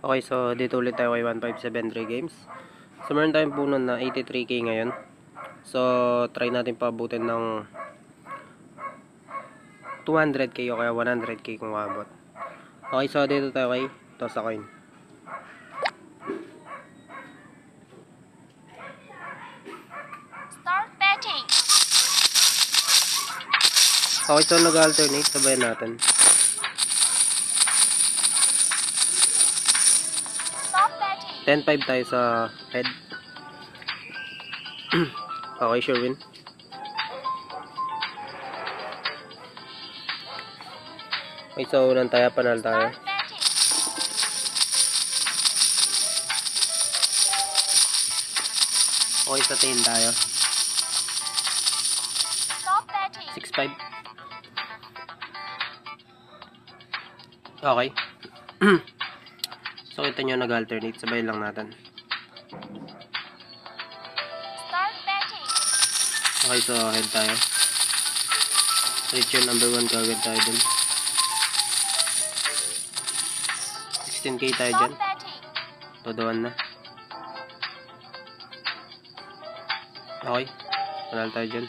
Okay, so dito ulit tayo kay 1573 Games. So meron tayong puno na 83k ngayon. So try natin paabutin ng 200k o kaya 100k kung maabot. Okay, so dito tayo kay toss a coin. Start betting. Okay, so nag-alternate, sabayan natin. Stop betting. 10-5 tayo sa head. Okay, sure win. Okay, so unang tayo, panal tayo. Start betting. Okay, sa tail tayo. Stop betting. 6-5. Okay. So kita nyo nag-alternate, sabayan lang natin. Start betting. Okay, so head tayo. Reach yung number 1 kagad tayo dun. 16k tayo dyan. Stop betting. Todoan na. Okay. Panal tayo dyan.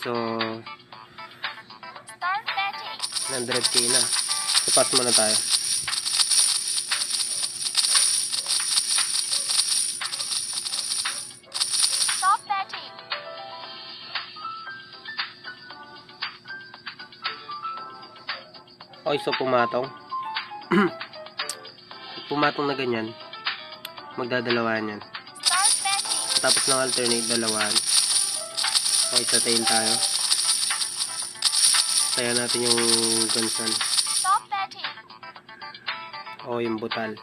So, Start betting. 100k na. So, pass muna tayo. Stop betting. Okay, so pumatong. Pumatong na ganyan. Magdadalawan yan. Start betting. Tapos ng alternate, dalawan. Okay, sa tail tayo. Kaya natin yung gansan. Stop betting. O yung butal.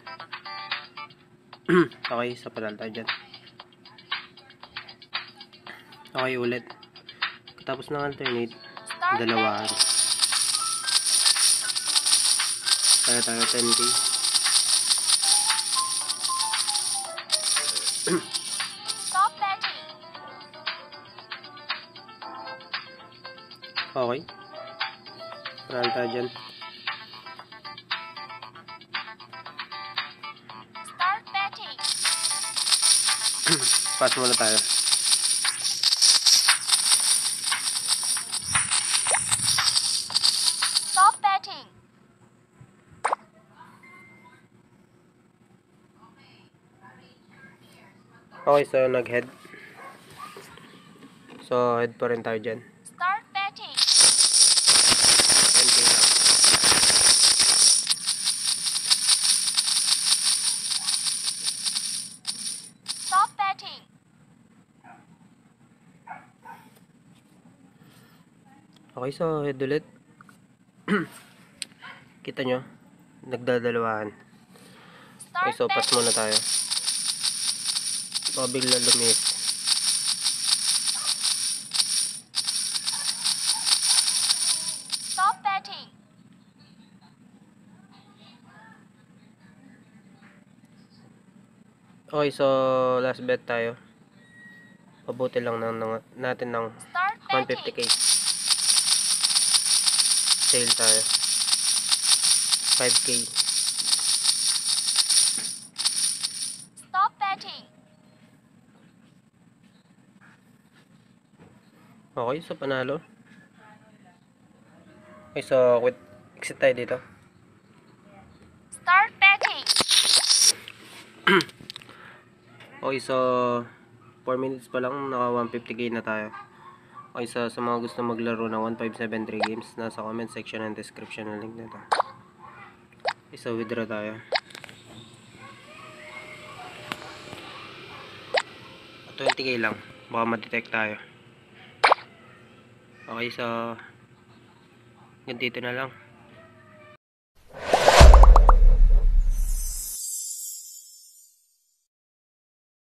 Okay, sa panal tayo dyan. Okay, ulit. Tapos ng alternate, Start dalawahan. betting. Kaya tayo 10k. Stop betting. Okay. Panal tayo dyan. Start betting. Pass muna tayo. Stop betting. Okay, so nag-head. So, head pa rin tayo dyan. Start betting. 10k lang. Stop betting. Okay, so head ulit. Kita nyo, nagdadalawahan. Okay, Start so pass betting. muna tayo. Baka bigla lumis. Stop betting. Okay, so last bet tayo. Pabuti lang natin ng Start betting. 150k. Tail tayo. 5k. Stop betting. Okay, so panalo. Okay, so quit. Exit tayo dito. Start betting. Okay, so 4 minutes pa lang, naka 150k na tayo. Okay, so sa mga gusto maglaro ng 1573 Games, nasa comment section and description ang link nito. Okay, so withdraw tayo. 20k lang, baka ma-detect tayo. Okay, so ganito na lang.